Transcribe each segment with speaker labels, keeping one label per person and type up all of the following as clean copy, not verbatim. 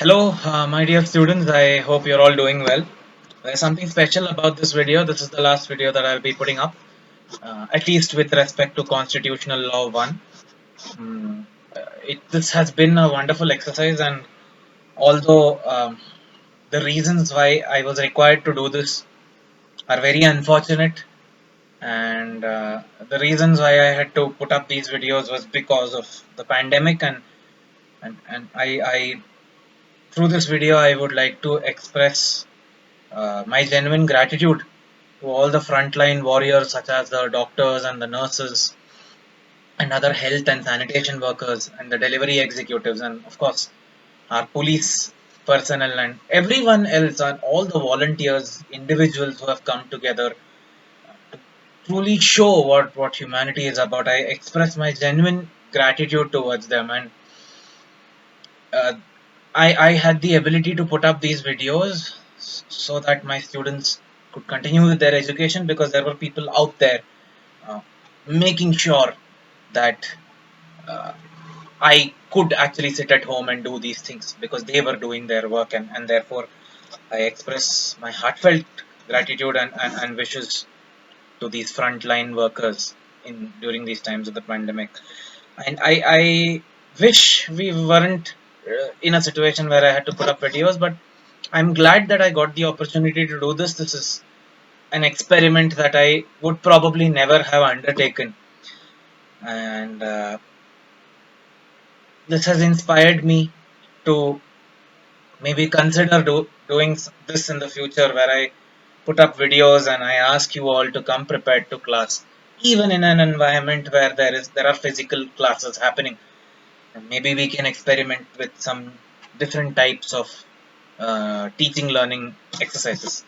Speaker 1: Hello, my dear students. I hope you're all doing well. There's something special about this video. This is the last video that I'll be putting up, at least with respect to Constitutional Law 1. This has been a wonderful exercise, and although the reasons why I was required to do this are very unfortunate, and the reasons why I had to put up these videos was because of the pandemic, and through this video, I would like to express my genuine gratitude to all the frontline warriors, such as the doctors and the nurses, and other health and sanitation workers, and the delivery executives, and of course, our police personnel, and everyone else, and all the volunteers, individuals who have come together to truly show what humanity is about. I express my genuine gratitude towards them, and uh, I had the ability to put up these videos so that my students could continue with their education, because there were people out there uh, making sure that uh, I could actually sit at home and do these things because they were doing their work, and therefore I express my heartfelt gratitude and wishes to these frontline workers in during these times of the pandemic. And I wish we weren't in a situation where I had to put up videos, but I'm glad that I got the opportunity to do this. This is an experiment that I would probably never have undertaken, and this has inspired me to maybe consider doing this in the future, where I put up videos and I ask you all to come prepared to class, even in an environment where there are physical classes happening. And maybe we can experiment with some different types of teaching learning exercises.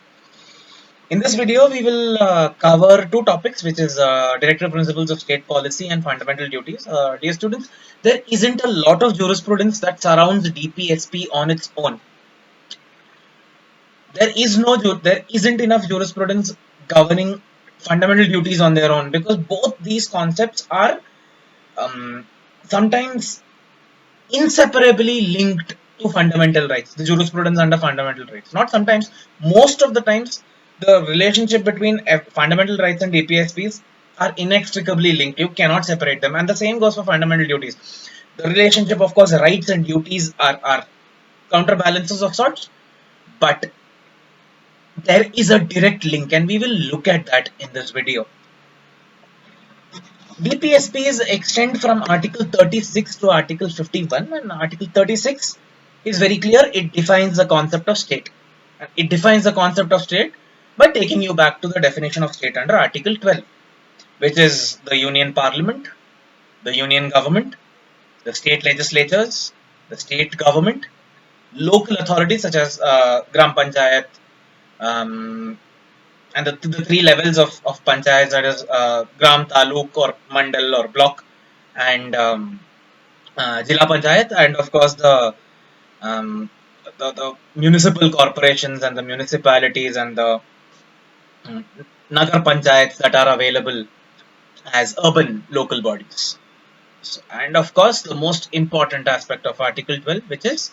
Speaker 1: In this video, we will cover two topics, which is directive principles of state policy and fundamental duties. Dear students, there isn't a lot of jurisprudence that surrounds DPSP on its own. There isn't enough jurisprudence governing fundamental duties on their own, because both these concepts are um, sometimes inseparably linked to fundamental rights, the jurisprudence under fundamental rights. Not sometimes, most of the times, the relationship between fundamental rights and DPSPs are inextricably linked. You cannot separate them. And the same goes for fundamental duties. The relationship, of course, rights and duties are counterbalances of sorts, but there is a direct link, and we will look at that in this video. DPSPs extend from Article 36 to Article 51, and Article 36 is very clear. It defines the concept of state. It defines the concept of state by taking you back to the definition of state under Article 12, which is the Union Parliament, the Union Government, the state legislatures, the state government, local authorities such as Gram Panchayat, um, and the three levels of panchayats, that is gram, taluk, or mandal or block, and Jila Panchayat, and of course the municipal corporations and the municipalities and the um, Nagar Panchayats that are available as urban local bodies. So, and of course, the most important aspect of Article 12, which is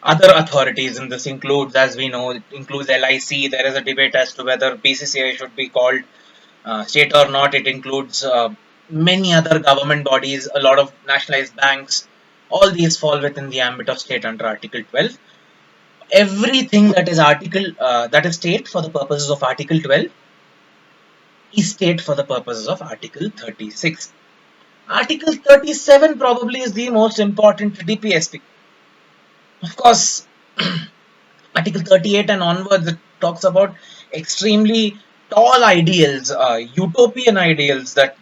Speaker 1: other authorities, and this includes, as we know, it includes LIC. There is a debate as to whether BCCI should be called state or not. It includes many other government bodies, a lot of nationalized banks. All these fall within the ambit of state under Article 12. Everything that is state for the purposes of Article 12 is state for the purposes of Article 36. Article 37 probably is the most important DPSP. Of course, Article 38 and onwards, it talks about extremely tall ideals, utopian ideals that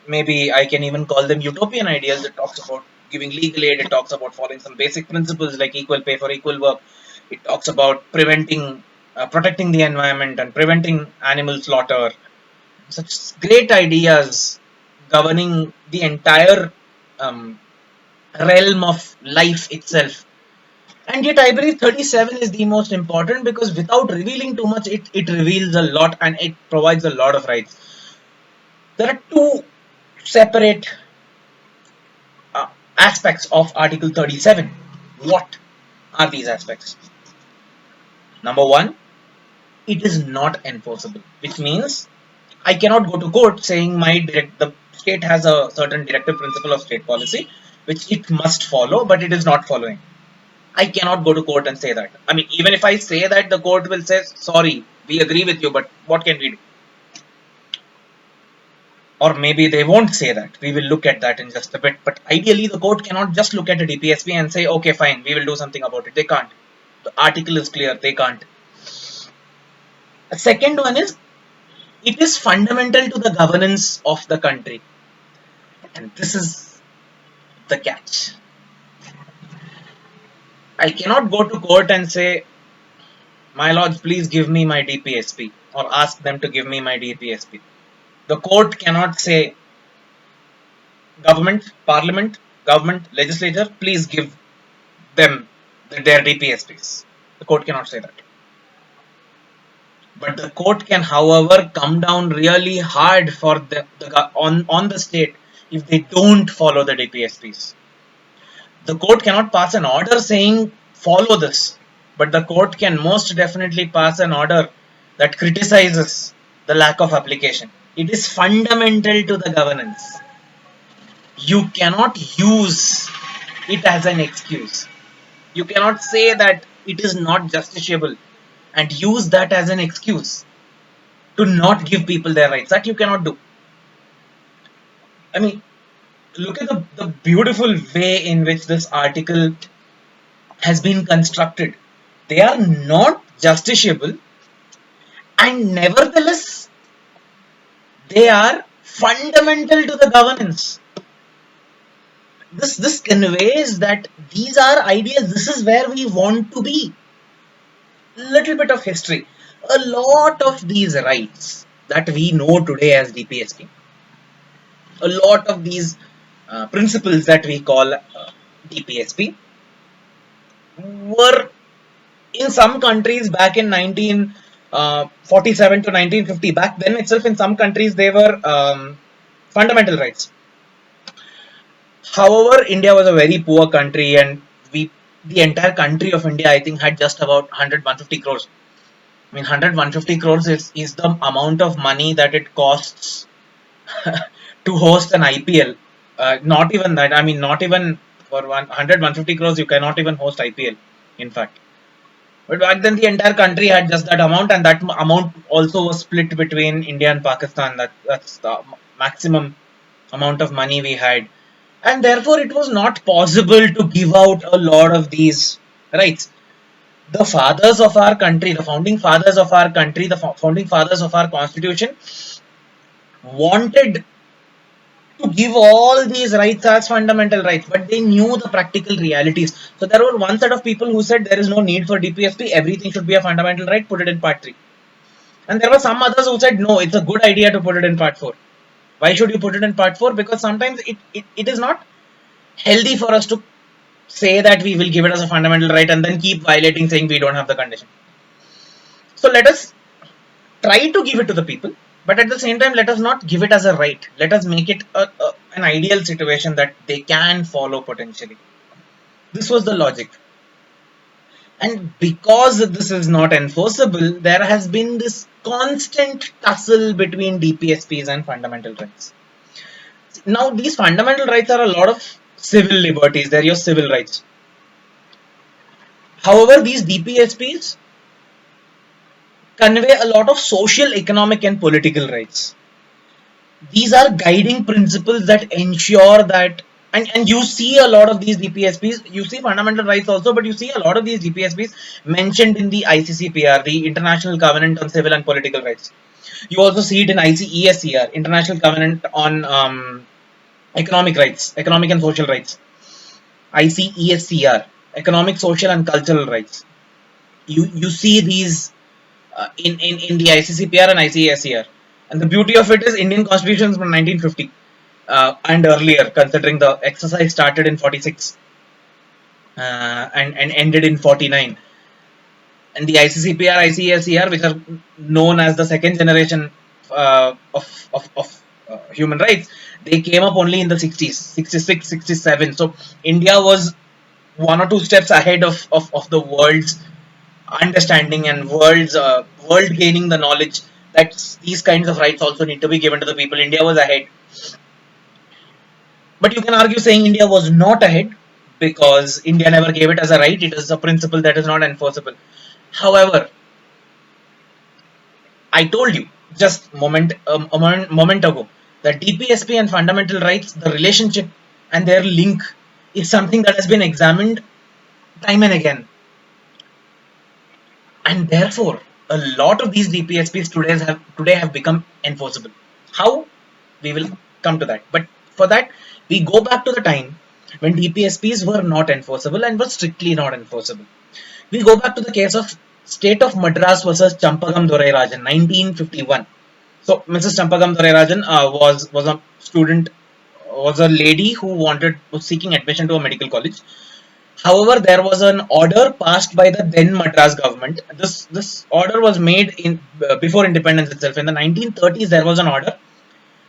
Speaker 1: maybe I can even call them utopian ideals. It talks about giving legal aid. It talks about following some basic principles like equal pay for equal work. It talks about protecting the environment and preventing animal slaughter. Such great ideas governing the entire um, realm of life itself. And yet, I believe 37 is the most important, because without revealing too much, it reveals a lot and it provides a lot of rights. There are two separate uh, aspects of Article 37. What? are these aspects. Number one, it is not enforceable, which means I cannot go to court saying the state has a certain directive principle of state policy which it must follow, but it is not following. I cannot go to court and say that. I mean, even if I say that, the court will say, sorry, we agree with you, but what can we do? Or maybe they won't say that. We will look at that in just a bit. But ideally, the court cannot just look at a DPSP and say, okay, fine, we will do something about it. They can't. The article is clear, they can't. The second one is, it is fundamental to the governance of the country. And this is the catch. I cannot go to court and say, my lords, please give me my DPSP, or ask them to give me my DPSP. The court cannot say, government, legislature, please give them their DPSPs. The court cannot say that. But the court can, however, come down really hard for on the state if they don't follow the DPSPs. The court cannot pass an order saying follow this, but the court can most definitely pass an order that criticizes the lack of application. It is fundamental to the governance. You cannot use it as an excuse. You cannot say that it is not justiciable and use that as an excuse to not give people their rights. That you cannot do. I mean, look at the beautiful way in which this article has been constructed. They are not justiciable, and nevertheless, they are fundamental to the governance. This conveys that these are ideas. This is where we want to be. Little bit of history. A lot of these rights that we know today as DPSP, a lot of these principles that we call DPSP, were in some countries back in 1947 to 1950. Back then itself, in some countries, they were fundamental rights. However, India was a very poor country, and the entire country of India, I think, had just about 100-150 crores. I mean, 100-150 crores is the amount of money that it costs to host an IPL. Not even that. I mean, not even for 100-150 crores, you cannot even host IPL, in fact. But back then, the entire country had just that amount, and that amount also was split between India and Pakistan. That's the maximum amount of money we had. And therefore, it was not possible to give out a lot of these rights. The fathers of our country, the founding fathers of our country, the founding fathers of our constitution wanted to give all these rights as fundamental rights, but they knew the practical realities. So there were one set of people who said there is no need for DPSP, everything should be a fundamental right, put it in part 3. And there were some others who said no, it's a good idea to put it in part 4. Why should you put it in part 4? Because sometimes it is not healthy for us to say that we will give it as a fundamental right and then keep violating, saying we don't have the condition. So let us try to give it to the people, but at the same time, let us not give it as a right. Let us make it an ideal situation that they can follow potentially. This was the logic. And because this is not enforceable, there has been this constant tussle between DPSPs and fundamental rights. Now, these fundamental rights are a lot of civil liberties. They're your civil rights. However, these DPSPs convey a lot of social, economic, and political rights. These are guiding principles that ensure that, and you see a lot of these DPSPs, you see fundamental rights also, but you see a lot of these DPSPs mentioned in the ICCPR, the International Covenant on Civil and Political Rights. You also see it in ICESCR, International Covenant on Economic Rights, Economic and Social Rights. ICESCR, Economic, Social, and Cultural Rights. You see these in the ICCPR and ICESCR. And the beauty of it is Indian Constitution is from 1950 and earlier, considering the exercise started in 46 and ended in 49. And the ICCPR, ICESCR, which are known as the second generation of human rights, they came up only in the 60s, 66, 67. So India was one or two steps ahead of the world's understanding and world gaining the knowledge that these kinds of rights also need to be given to the people. India was ahead, but you can argue saying India was not ahead because India never gave it as a right. It is a principle that is not enforceable. However, I told you just moment ago that DPSP and fundamental rights, the relationship and their link is something that has been examined time and again, and therefore a lot of these DPSPs today have become enforceable. How? We will come to that. But for that, we go back to the time when DPSPs were not enforceable and were strictly not enforceable. We go back to the case of State of Madras versus Champagam Dorairajan, 1951. So Mrs. Champagam Dorairajan was a student, was a lady who was seeking admission to a medical college. However, there was an order passed by the then Madras government. This order was made in before independence itself. In the 1930s, there was an order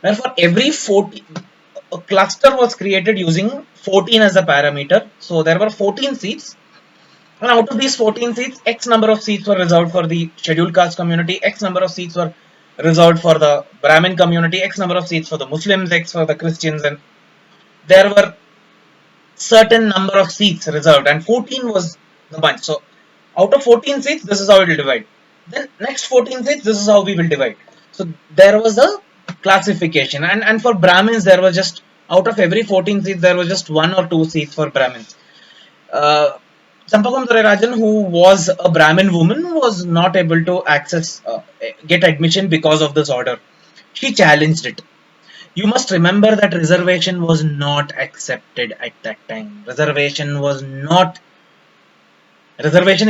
Speaker 1: where for every 40, a cluster was created using 14 as a parameter. So there were 14 seats, and out of these 14 seats, X number of seats were reserved for the scheduled caste community, X number of seats were reserved for the Brahmin community, X number of seats for the Muslims, X for the Christians, and there were certain number of seats reserved, and 14 was the bunch. So out of 14 seats, this is how it will divide. Then next 14 seats, this is how we will divide. So there was a classification, and for Brahmins, there was just out of every 14 seats, there was just one or two seats for Brahmins. Uh, Champagam Rajan, who was a Brahmin woman, was not able to get admission because of this order. She challenged it. You must remember that reservation was not accepted at that time. Reservation in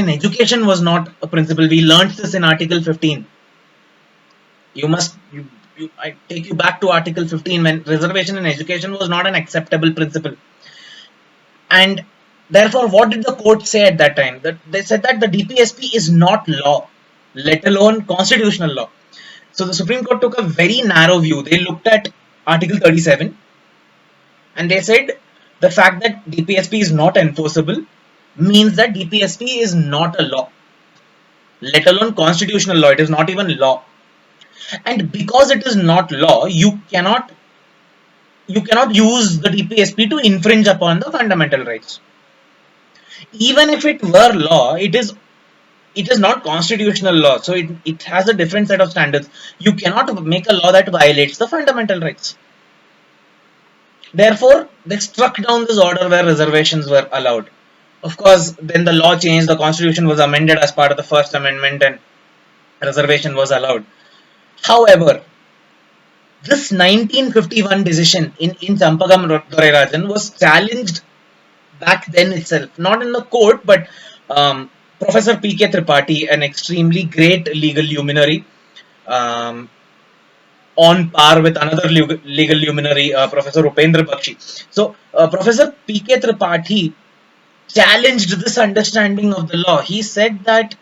Speaker 1: education was not a principle. We learnt this in Article 15. I take you back to Article 15 when reservation in education was not an acceptable principle. And therefore, what did the court say at that time? That they said that the DPSP is not law, let alone constitutional law. So the Supreme Court took a very narrow view. They looked at Article 37 and they said the fact that DPSP is not enforceable means that DPSP is not a law, let alone constitutional law. It is not even law. And because it is not law, you cannot use the DPSP to infringe upon the fundamental rights. Even if it were law, it is not constitutional law, so it has a different set of standards. You cannot make a law that violates the fundamental rights. Therefore, they struck down this order where reservations were allowed. Of course, then the law changed, the constitution was amended as part of the First Amendment, and reservation was allowed. However, this 1951 decision in Champagam Dorairajan was challenged back then itself, not in the court, but Professor P.K. Tripathi, an extremely great legal luminary, um, on par with another legal luminary, Professor Upendra Bakshi. So, Professor P.K. Tripathi challenged this understanding of the law. He said that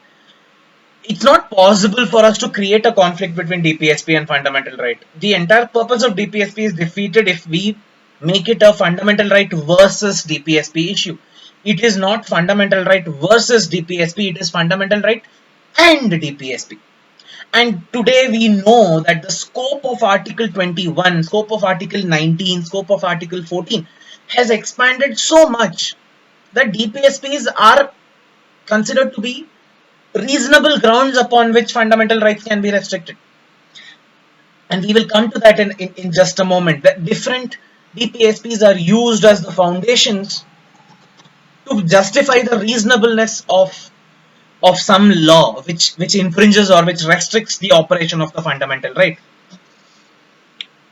Speaker 1: it's not possible for us to create a conflict between DPSP and fundamental right. The entire purpose of DPSP is defeated if we make it a fundamental right versus DPSP issue. It is not fundamental right versus DPSP, it is fundamental right and DPSP. And today we know that the scope of Article 21, scope of Article 19, scope of Article 14 has expanded so much that DPSPs are considered to be reasonable grounds upon which fundamental rights can be restricted. And we will come to that in just a moment. That different DPSPs are used as the foundations to justify the reasonableness of some law which infringes or which restricts the operation of the fundamental right.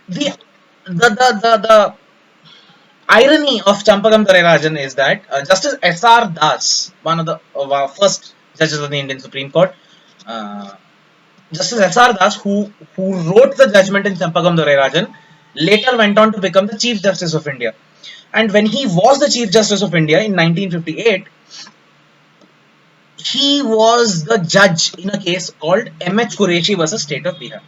Speaker 1: The irony of Champagam Dorairajan is that Justice S.R. Das, one of the first judges of the Indian Supreme Court, uh, Justice S.R. Das, who wrote the judgment in Champagam Dorairajan, later went on to become the Chief Justice of India. And when he was the Chief Justice of India in 1958, he was the judge in a case called M.H. Qureshi versus State of Bihar.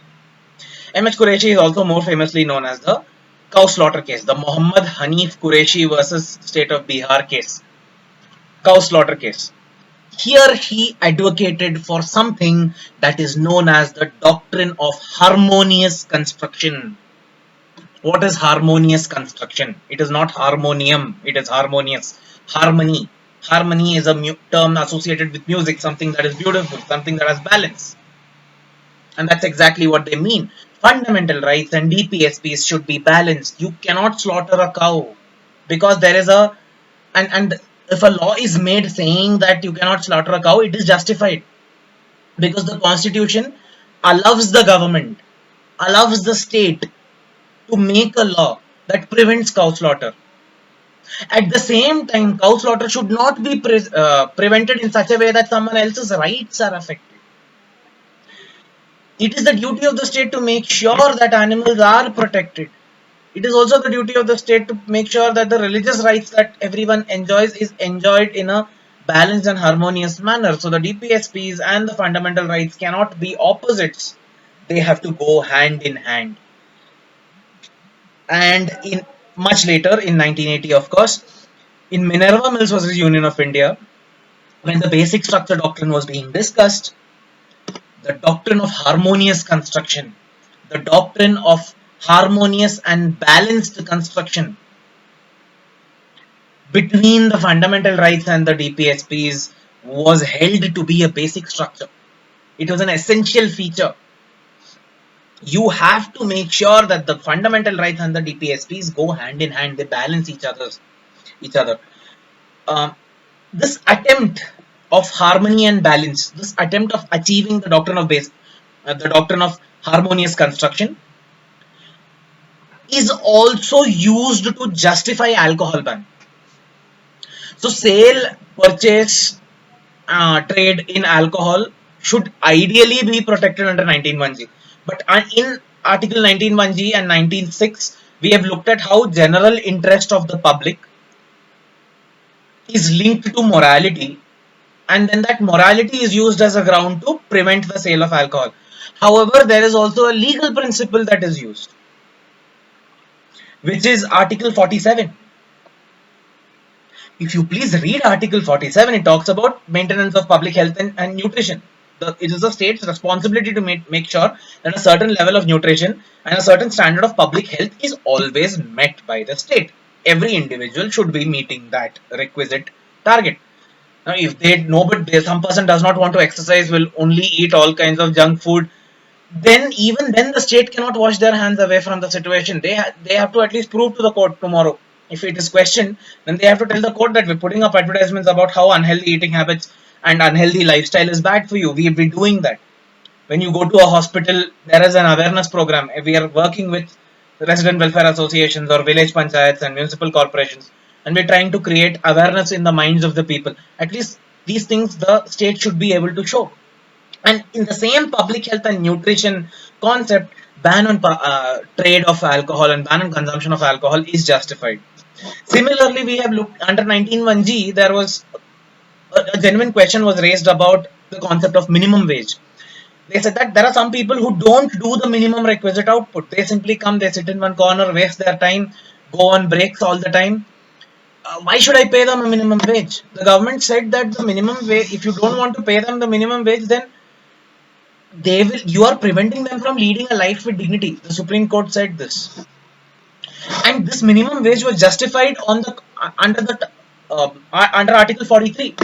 Speaker 1: M.H. Qureshi is also more famously known as the cow slaughter case, the Muhammad Hanif Qureshi versus State of Bihar case. cow slaughter case. Here he advocated for something that is known as the doctrine of harmonious construction. What is harmonious construction? It is not harmonium, it is harmonious. Harmony. Harmony is a term associated with music, something that is beautiful, something that has balance. And that's exactly what they mean. Fundamental rights and DPSPs should be balanced. You cannot slaughter a cow because there is a and if a law is made saying that you cannot slaughter a cow, it is justified because the constitution allows the government, allows the state to make a law that prevents cow slaughter. At the same time, cow slaughter should not be prevented in such a way that someone else's rights are affected. It is the duty of the state to make sure that animals are protected. It is also the duty of the state to make sure that the religious rights that everyone enjoys is enjoyed in a balanced and harmonious manner. So the DPSPs and the fundamental rights cannot be opposites. They have to go hand in hand. And in much later, in 1980, of course, in Minerva Mills versus Union of India, when the basic structure doctrine was being discussed, the doctrine of harmonious construction, the doctrine of harmonious and balanced construction between the fundamental rights and the DPSPs was held to be a basic structure. It was an essential feature. You have to make sure that the fundamental rights and the DPSPs go hand in hand. They balance each other. This attempt of harmony and balance, this attempt of achieving the doctrine of the doctrine of harmonious construction, is also used to justify alcohol ban. So sale, purchase, trade in alcohol should ideally be protected under 19(1)(g). But in Article 19(1)(g) and 19(6), we have looked at how general interest of the public is linked to morality, and then that morality is used as a ground to prevent the sale of alcohol. However, there is also a legal principle that is used, which is Article 47. If you please read Article 47, it talks about maintenance of public health and nutrition. It is the state's responsibility to make sure that a certain level of nutrition and a certain standard of public health is always met by the state. Every individual should be meeting that requisite target. Now, if they know, but some person does not want to exercise, will only eat all kinds of junk food, then even then the state cannot wash their hands away from the situation. They have to at least prove to the court tomorrow. If it is questioned, then they have to tell the court that we're putting up advertisements about how unhealthy eating habits and unhealthy lifestyle is bad for you. We've been doing that. When you go to a hospital, there is an awareness program. We are working with resident welfare associations or village panchayats and municipal corporations, and we're trying to create awareness in the minds of the people. At least these things the state should be able to show. And in the same public health and nutrition concept, ban on trade of alcohol and ban on consumption of alcohol is justified. Similarly, we have looked under 19(1)(g), there was a genuine question was raised about the concept of minimum wage. They said that there are some people who don't do the minimum requisite output. They simply come, they sit in one corner, waste their time, go on breaks all the time. Why should I pay them a minimum wage? The government said that the minimum wage, if you don't want to pay them the minimum wage, then you are preventing them from leading a life with dignity. The Supreme Court said this. And this minimum wage was justified under Article 43,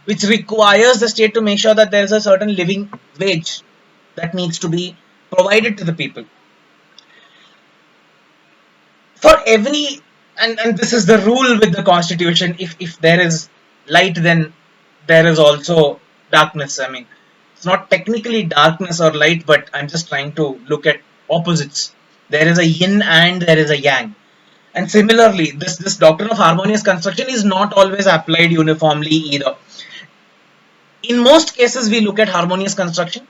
Speaker 1: which requires the state to make sure that there is a certain living wage that needs to be provided to the people. For every, and this is the rule with the constitution, if there is light, then there is also darkness. I mean, it's not technically darkness or light, but I'm just trying to look at opposites. There is a yin and there is a yang. And similarly, this doctrine of harmonious construction is not always applied uniformly either. In most cases, we look at harmonious construction.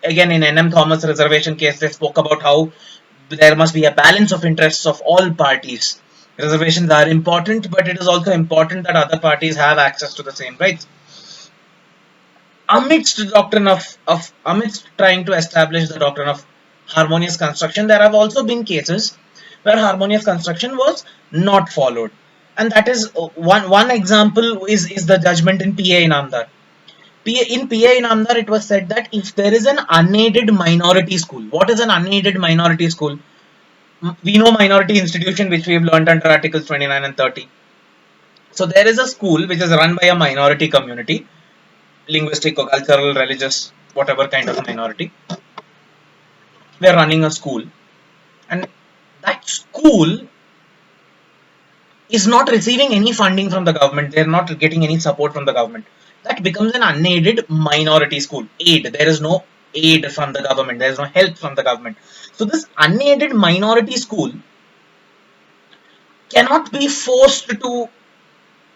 Speaker 1: Again, in N.M. Thomas reservation case, they spoke about how there must be a balance of interests of all parties. Reservations are important, but it is also important that other parties have access to the same rights. Amidst trying to establish the doctrine of harmonious construction, there have also been cases where harmonious construction was not followed. And that is one example is the judgment in PA Inamdar. In PA Inamdar, it was said that if there is an unaided minority school, what is an unaided minority school? We know minority institution, which we have learned under Articles 29 and 30. So there is a school which is run by a minority community, linguistic or cultural, religious, whatever kind of minority. We are running a school, and that school is not receiving any funding from the government. They're not getting any support from the government. That becomes an unaided minority school. Aid. There is no aid from the government. There is no help from the government. So this unaided minority school cannot be forced to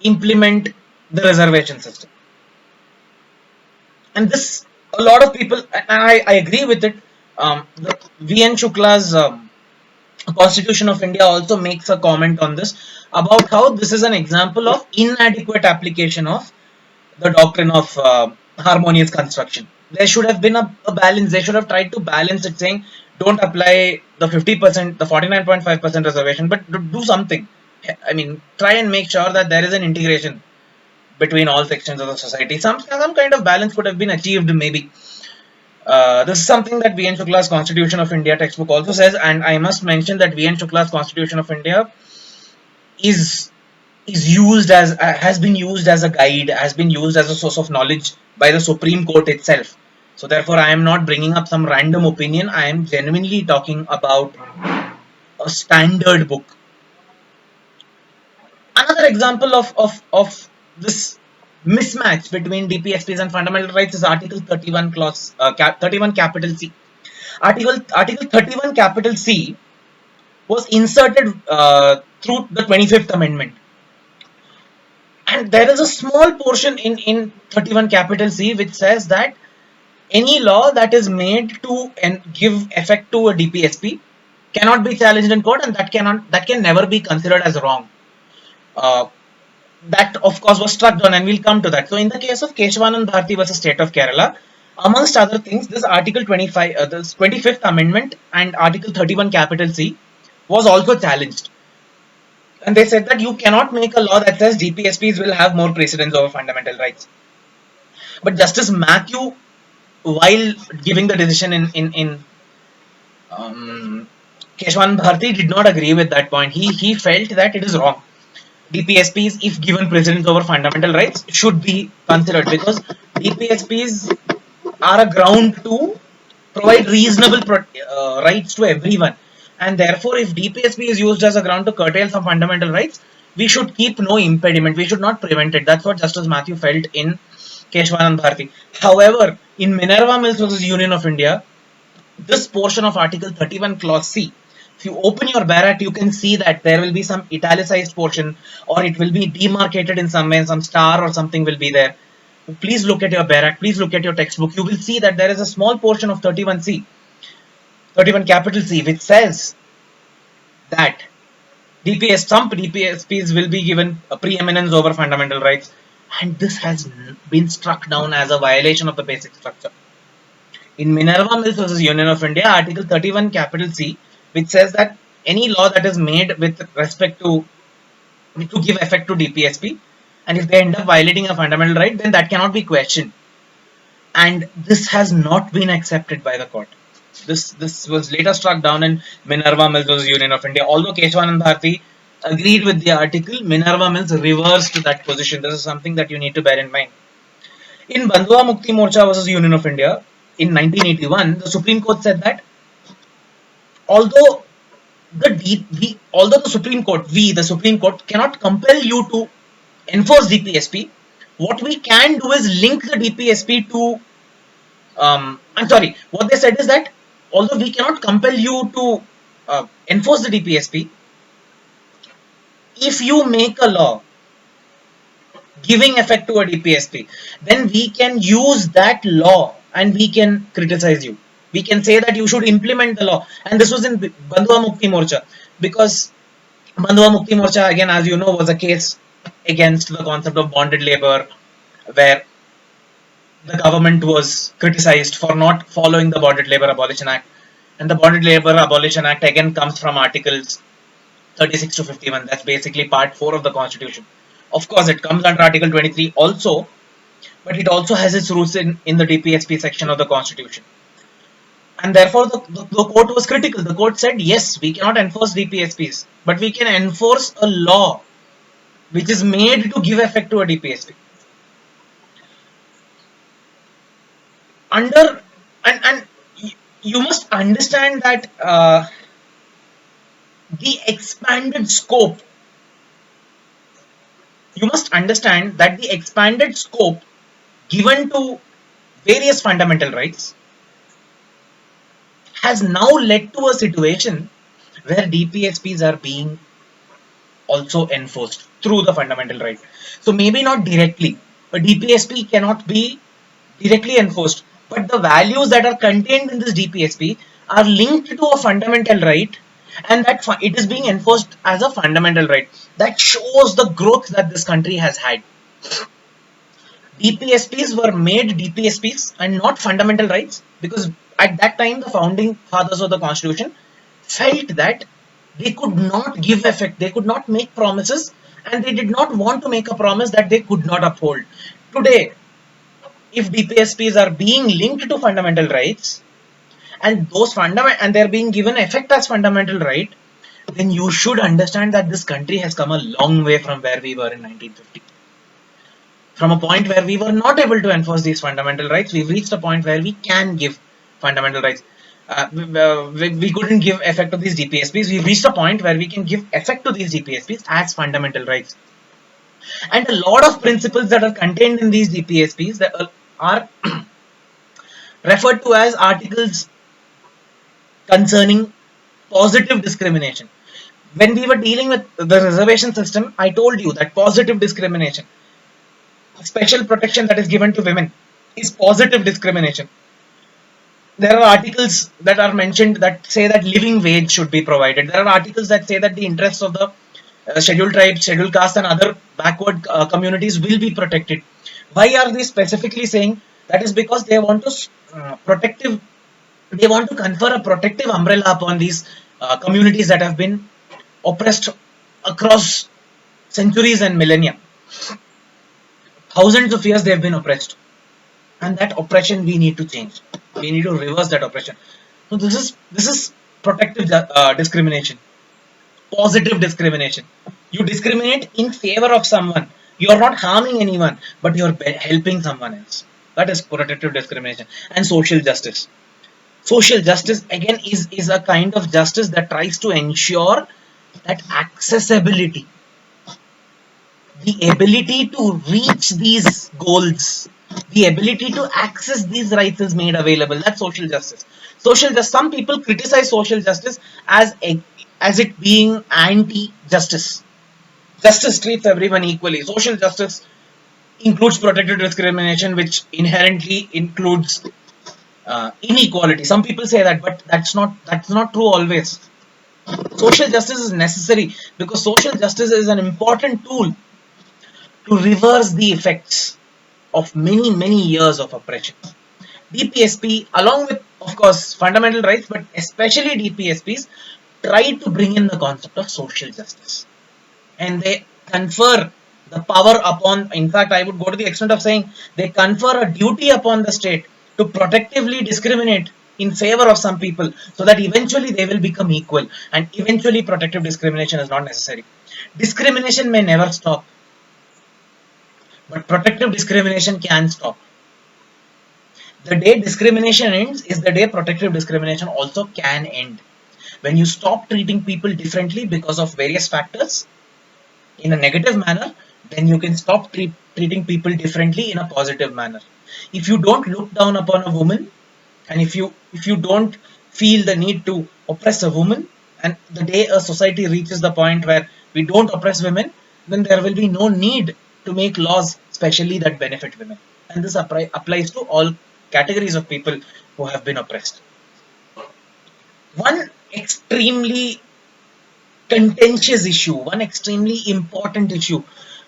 Speaker 1: implement the reservation system. And this, a lot of people, and I agree with it. The VN Shukla's Constitution of India also makes a comment on this about how this is an example of inadequate application of the doctrine of harmonious construction. There should have been a balance. They should have tried to balance it, saying don't apply the 50%, the 49.5% reservation, but do something. I mean, try and make sure that there is an integration between all sections of the society. Some kind of balance could have been achieved, maybe. This is something that VN Shukla's Constitution of India textbook also says, and I must mention that VN Shukla's Constitution of India is used as has been used as a guide, has been used as a source of knowledge by the Supreme Court itself. So therefore, I am not bringing up some random opinion. I am genuinely talking about a standard book. Another example of this mismatch between DPSPs and fundamental rights is Article 31 clause 31 capital C. Article 31 capital C was inserted through the 25th Amendment. And there is a small portion in 31 capital C which says that any law that is made to give effect to a DPSP cannot be challenged in court, and that can never be considered as wrong. Uh, that of course was struck down, and we'll come to that. So in the case of Keshavanand Bharati versus State of Kerala, amongst other things, this Article 25, this 25th Amendment and Article 31 capital C was also challenged. And they said that you cannot make a law that says DPSPs will have more precedence over fundamental rights. But Justice Matthew, while giving the decision in Keshavan Bharti, did not agree with that point. He felt that it is wrong. DPSPs, if given precedence over fundamental rights, should be considered, because DPSPs are a ground to provide reasonable rights to everyone. And therefore, if DPSP is used as a ground to curtail some fundamental rights, we should keep no impediment. We should not prevent it. That's what Justice Matthew felt in Keshavanand Bharati. However, in Minerva Mills versus Union of India, this portion of Article 31 Clause C, if you open your Bharat, you can see that there will be some italicized portion, or it will be demarcated in some way, some star or something will be there. Please look at your Bharat, please look at your textbook. You will see that there is a small portion of 31C, 31 capital C, which says that some DPSPs will be given a preeminence over fundamental rights, and this has been struck down as a violation of the basic structure. In Minerva Mills versus Union of India, Article 31 capital C, which says that any law that is made with respect to give effect to DPSP, and if they end up violating a fundamental right, then that cannot be questioned. And this has not been accepted by the court. This was later struck down in Minerva Mills versus Union of India. Although Keshavanand Bharati agreed with the article, Minerva Mills reversed that position. This is something that you need to bear in mind. In Bandhuwa Mukti Morcha versus Union of India in 1981, the Supreme Court said that although the Supreme Court cannot compel you to enforce DPSP, what we can do is link the DPSP to I'm sorry, what they said is that although we cannot compel you to enforce the DPSP, if you make a law giving effect to a DPSP, then we can use that law and we can criticize you. We can say that you should implement the law. And this was in Bandhuwa Mukti Morcha, because Bandhuwa Mukti Morcha, again, as you know, was a case against the concept of bonded labor, where the government was criticized for not following the Bonded Labor Abolition Act. And the Bonded Labor Abolition Act again comes from Articles 36 to 51. That's basically part 4 of the Constitution. Of course, it comes under Article 23 also, but it also has its roots in the DPSP section of the Constitution. And therefore, the court was critical. The court said, yes, we cannot enforce DPSPs, but we can enforce a law which is made to give effect to a DPSP. Under and you must understand that the expanded scope you must understand that the expanded scope given to various fundamental rights has now led to a situation where DPSPs are being also enforced through the fundamental right. So maybe not directly, a DPSP cannot be directly enforced, but the values that are contained in this DPSP are linked to a fundamental right, and that it is being enforced as a fundamental right. That shows the growth that this country has had. DPSPs were made DPSPs and not fundamental rights because at that time the founding fathers of the Constitution felt that they could not give effect, they could not make promises, and they did not want to make a promise that they could not uphold. Today, if DPSPs are being linked to fundamental rights and they're being given effect as fundamental right, then you should understand that this country has come a long way from where we were in 1950. From a point where we were not able to enforce these fundamental rights, we've reached a point where we can give fundamental rights. We couldn't give effect to these DPSPs. We've reached a point where we can give effect to these DPSPs as fundamental rights. And a lot of principles that are contained in these DPSPs that are referred to as articles concerning positive discrimination. When we were dealing with the reservation system, I told you that positive discrimination, special protection that is given to women, is positive discrimination. There are articles that are mentioned that say that living wage should be provided. There are articles that say that the interests of the scheduled tribes, scheduled caste, and other backward communities will be protected. Why are they specifically saying that? Is because they want to protective. They want to confer a protective umbrella upon these communities that have been oppressed across centuries and millennia. Thousands of years they have been oppressed, and that oppression we need to change. We need to reverse that oppression. So this is protective discrimination, positive discrimination. You discriminate in favor of someone. You are not harming anyone, but you are helping someone else. That is protective discrimination. And social justice. Social justice again is a kind of justice that tries to ensure that accessibility, the ability to reach these goals, the ability to access these rights is made available. That's social justice. Social justice. Some people criticize social justice as it being anti-justice. Justice treats everyone equally. Social justice includes protected discrimination, which inherently includes inequality. Some people say that, but that's not true always. Social justice is necessary because social justice is an important tool to reverse the effects of many years of oppression. DPSP, along with, of course, fundamental rights, but especially DPSPs, try to bring in the concept of social justice. And they confer the power upon, in fact, I would go to the extent of saying they confer a duty upon the state to protectively discriminate in favor of some people so that eventually they will become equal, and eventually protective discrimination is not necessary. Discrimination may never stop, but protective discrimination can stop. The day discrimination ends is the day protective discrimination also can end. When you stop treating people differently because of various factors in a negative manner, then you can stop treating people differently in a positive manner. If you don't look down upon a woman, and if you don't feel the need to oppress a woman, and the day a society reaches the point where we don't oppress women, then there will be no need to make laws specially that benefit women. And this applies to all categories of people who have been oppressed. One extremely contentious issue, one extremely important issue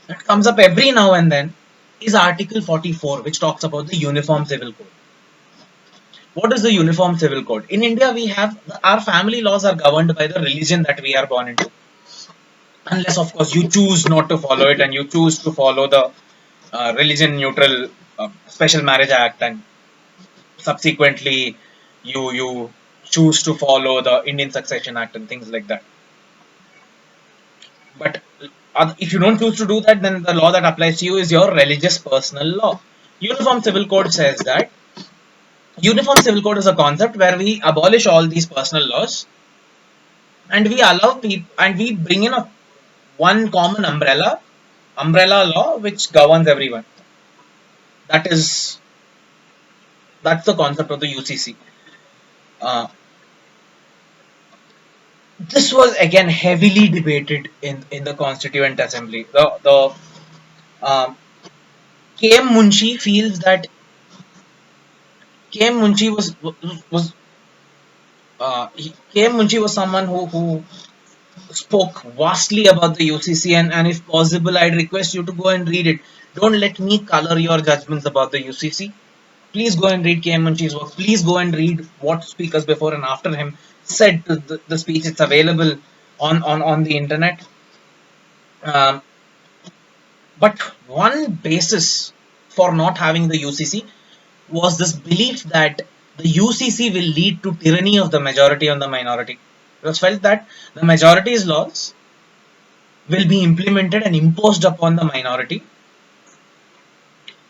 Speaker 1: that comes up every now and then is Article 44, which talks about the Uniform Civil Code. What is the Uniform Civil Code? In India, we have our family laws are governed by the religion that we are born into. unless of course you choose not to follow it and you choose to follow the religion neutral special marriage act, and subsequently you choose to follow the Indian Succession Act and things like that. But if you don't choose to do that, then the law that applies to you is your religious personal law. Uniform Civil Code says that Uniform Civil Code is a concept where we abolish all these personal laws and we allow people and we bring in a one common umbrella law which governs everyone. That is that's the concept of the UCC. Uh, this was again heavily debated in the Constituent Assembly. Um, KM Munshi feels that KM Munshi was KM Munshi was someone who spoke vastly about the UCC, and if possible, I'd request you to go and read it. Don't let me color your judgments about the UCC. Please go and read KM Munshi's work. Please go and read what speakers before and after him said to the speech. It's available on the internet. Um, but one basis for not having the UCC was this belief that the UCC will lead to tyranny of the majority on the minority. It was felt that the majority's laws will be implemented and imposed upon the minority,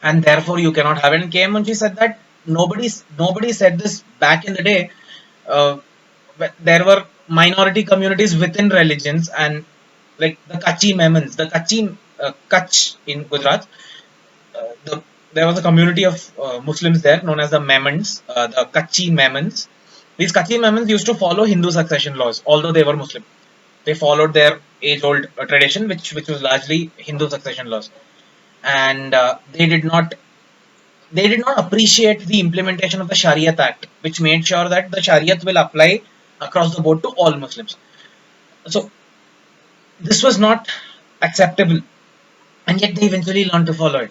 Speaker 1: and therefore you cannot have it. And KM Munshi said that nobody said this back in the day. Uh, there were minority communities within religions, and like the Kachi Memons, the Kutch in Gujarat, there was a community of Muslims there known as the Memons, the Kachi Memons. These Kachi Memons used to follow Hindu succession laws, although they were Muslim. They followed their age-old tradition, which was largely Hindu succession laws, and they did not appreciate the implementation of the Shariat Act, which made sure that the Shariat will apply across the board to all Muslims. So this was not acceptable, and yet they eventually learned to follow it.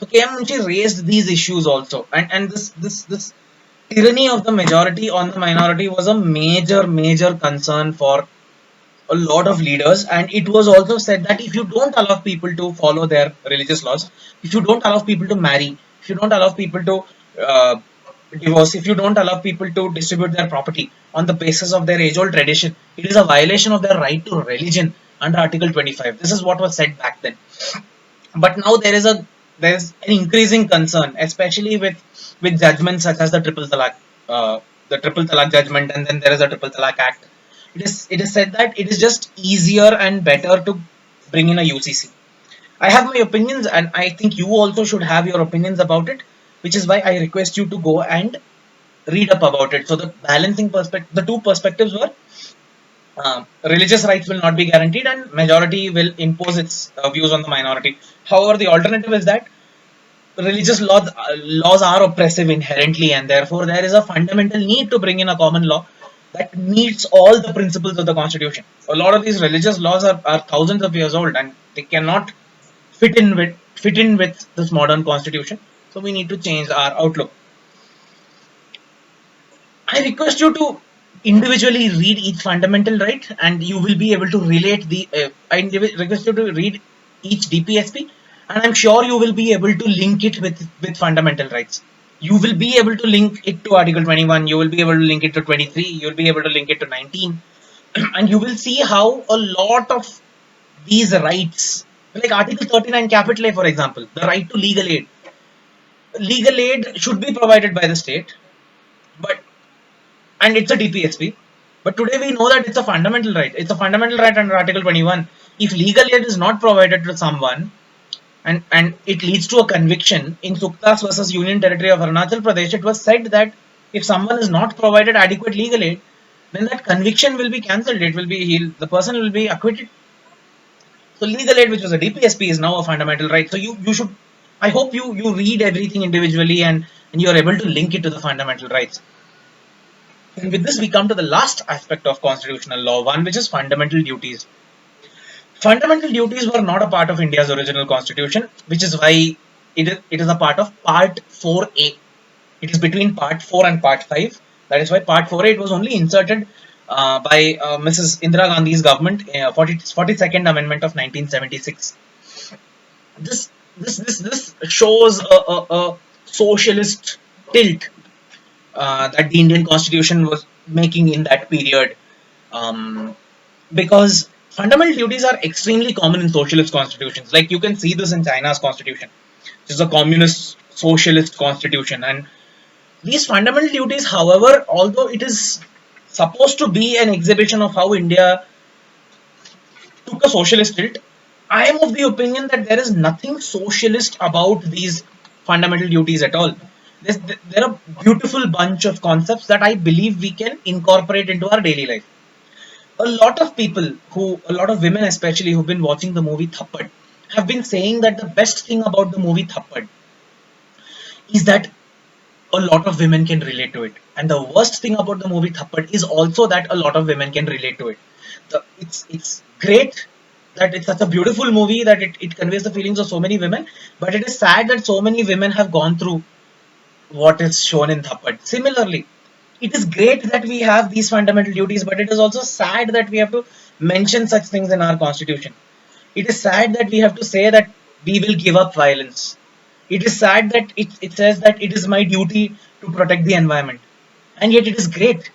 Speaker 1: So KM Munshi raised these issues also, and this tyranny of the majority on the minority was a major concern for a lot of leaders. And it was also said that if you don't allow people to follow their religious laws, if you don't allow people to marry, if you don't allow people to uh, divorce, if you don't allow people to distribute their property on the basis of their age-old tradition, it is a violation of their right to religion under Article 25. This is what was said back then. But now there is an increasing concern, especially with judgments such as the triple talaq judgment, and then there is a triple talaq act. It is said that it is just easier and better to bring in a UCC. I have my opinions, and I think you also should have your opinions about it, which is why I request you to go and read up about it. So the two perspectives were religious rights will not be guaranteed, and majority will impose its views on the minority. However, the alternative is that religious laws are oppressive inherently, and therefore there is a fundamental need to bring in a common law that meets all the principles of the constitution. A lot of these religious laws are thousands of years old, and they cannot fit in with this modern constitution. So we need to change our outlook. I request you to individually read each fundamental right, and you will be able to relate the. Request you to read each DPSP, and I'm sure you will be able to link it with fundamental rights. You will be able to link it to Article 21. You will be able to link it to 23. You will be able to link it to 19, and you will see how a lot of these rights, like Article 39 capital A, for example, the right to legal aid. Legal aid should be provided by the state, but and it's a DPSP. But today we know that it's a fundamental right. It's a fundamental right under Article 21. If legal aid is not provided to someone, and it leads to a conviction, in Suktas versus Union Territory of Arunachal Pradesh, it was said that if someone is not provided adequate legal aid, then that conviction will be cancelled. The person will be acquitted. So legal aid, which was a DPSP, is now a fundamental right. So you should, I hope you read everything individually, and you are able to link it to the fundamental rights. And with this, we come to the last aspect of constitutional law, one which is fundamental duties. Fundamental duties were not a part of India's original constitution, which is why it is a part of Part 4A. It is between Part 4 and Part 5. That is why Part 4A it was only inserted by Mrs. Indira Gandhi's government, 42nd Amendment of 1976. This shows a socialist tilt that the Indian Constitution was making in that period, um, because fundamental duties are extremely common in socialist constitutions. Like you can see this in China's constitution, which is a communist socialist constitution, and these fundamental duties, however, although it is supposed to be an exhibition of how India took a socialist tilt, I am of the opinion that there is nothing socialist about these fundamental duties at all. There are a beautiful bunch of concepts that I believe we can incorporate into our daily life. A lot of people a lot of women especially who've been watching the movie Thappad have been saying that the best thing about the movie Thappad is that a lot of women can relate to it. And the worst thing about the movie Thappad is also that a lot of women can relate to it. It's great that it's such a beautiful movie that it conveys the feelings of so many women, but it is sad that so many women have gone through what is shown in Thappad. Similarly, it is great that we have these fundamental duties, but it is also sad that we have to mention such things in our constitution. It is sad that we have to say that we will give up violence. It is sad that it says that it is my duty to protect the environment. And yet it is great.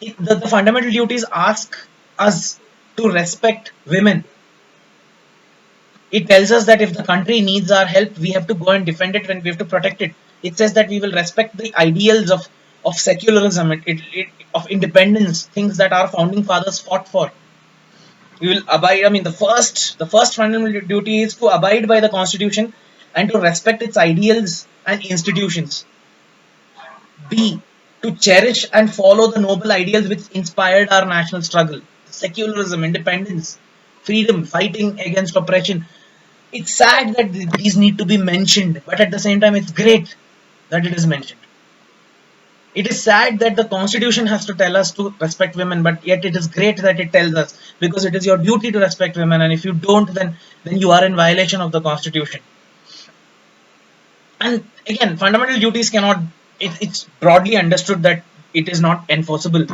Speaker 1: The fundamental duties ask us to respect women. It tells us that if the country needs our help, we have to go and defend it and we have to protect it. It says that we will respect the ideals of secularism, of independence, things that our founding fathers fought for. We will abide. I mean, the first fundamental duty is to abide by the constitution and to respect its ideals and institutions. B, to cherish and follow the noble ideals which inspired our national struggle: secularism, independence, freedom, fighting against oppression. It's sad that these need to be mentioned, but at the same time, it's great that it is mentioned. It is sad that the constitution has to tell us to respect women, but yet it is great that it tells us, because it is your duty to respect women, and if you don't, then you are in violation of the constitution. And again, fundamental duties cannot. It's broadly understood that it is not enforceable,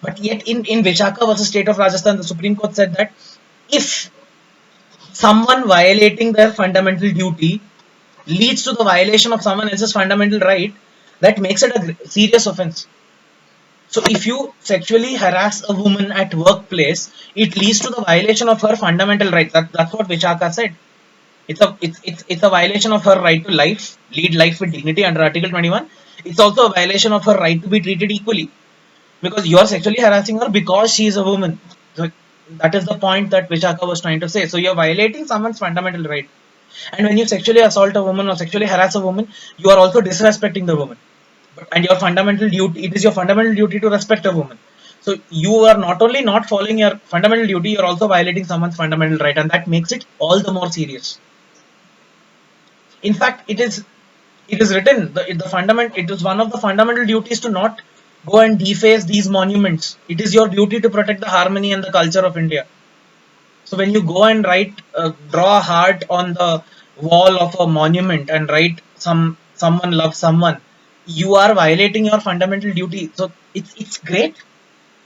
Speaker 1: but yet in Vishaka versus State of Rajasthan, the Supreme Court said that if someone violating their fundamental duty leads to the violation of someone else's fundamental right, that makes it a serious offense. So if you sexually harass a woman at workplace, it leads to the violation of her fundamental right. That's what Vishaka said. It's a violation of her right to life, lead life with dignity under Article 21. It's also a violation of her right to be treated equally, because you are sexually harassing her because she is a woman. So that is the point that Vishaka was trying to say. So you are violating someone's fundamental right. And when you sexually assault a woman or sexually harass a woman, you are also disrespecting the woman. And your fundamental duty, it is your fundamental duty to respect a woman. So you are not only not following your fundamental duty, you are also violating someone's fundamental right, and that makes it all the more serious. In fact, it is written the fundament. It is one of the fundamental duties to not go and deface these monuments. It is your duty to protect the harmony and the culture of India. So when you go and draw a heart on the wall of a monument and write someone loves someone, you are violating your fundamental duty. So it's great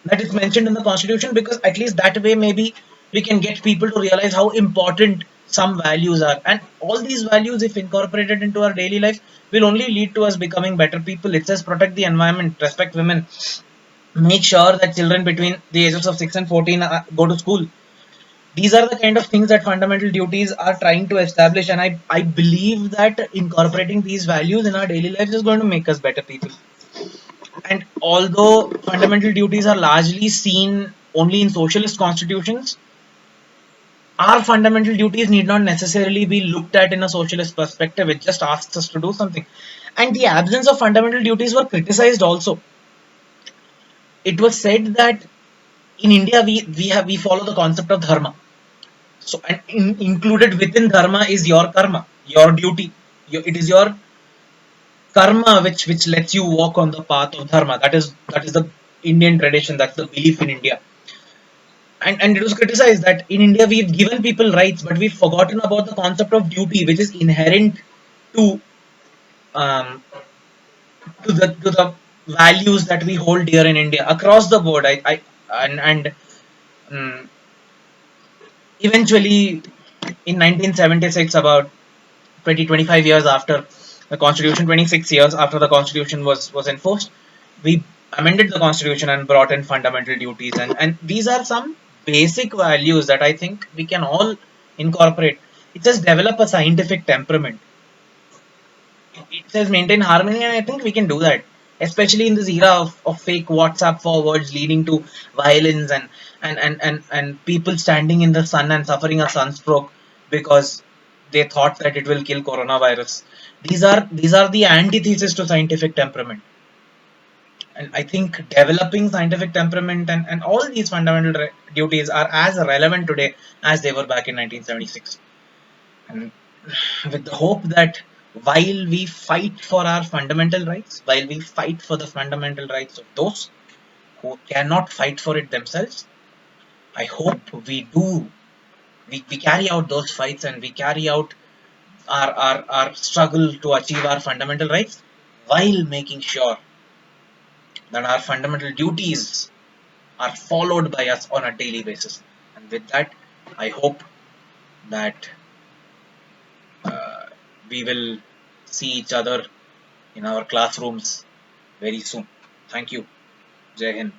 Speaker 1: that it's mentioned in the constitution, because at least that way maybe we can get people to realize how important some values are. And all these values, if incorporated into our daily life, will only lead to us becoming better people. It says protect the environment, respect women, make sure that children between the ages of 6 and 14 go to school. These are the kind of things that fundamental duties are trying to establish, and I believe that incorporating these values in our daily lives is going to make us better people. And although fundamental duties are largely seen only in socialist constitutions, our fundamental duties need not necessarily be looked at in a socialist perspective. It just asks us to do something. And the absence of fundamental duties were criticized also. It was said that in India we follow the concept of dharma. So, and included within dharma is your karma, your duty. It is your karma which lets you walk on the path of dharma. That is the Indian tradition. That's the belief in India. And it was criticized that in India we've given people rights, but we've forgotten about the concept of duty, which is inherent to um, to the values that we hold dear in India across the board. And mm, eventually in 1976, about 25 years after the constitution, 26 years after the constitution was enforced, we amended the constitution and brought in fundamental duties, and these are some basic values that I think we can all incorporate. It says develop a scientific temperament. It says maintain harmony, and I think we can do that, especially in this era of fake WhatsApp forwards leading to violence, and people standing in the sun and suffering a sunstroke because they thought that it will kill coronavirus. These are the antithesis to scientific temperament. And I think developing scientific temperament and all these fundamental duties are as relevant today as they were back in 1976. And with the hope that while we fight for our fundamental rights, while we fight for the fundamental rights of those who cannot fight for it themselves, I hope we carry out those fights, and we carry out our struggle to achieve our fundamental rights while making sure that our fundamental duties are followed by us on a daily basis. And with that, I hope that uh, we will see each other in our classrooms very soon. Thank you. Jai Hind.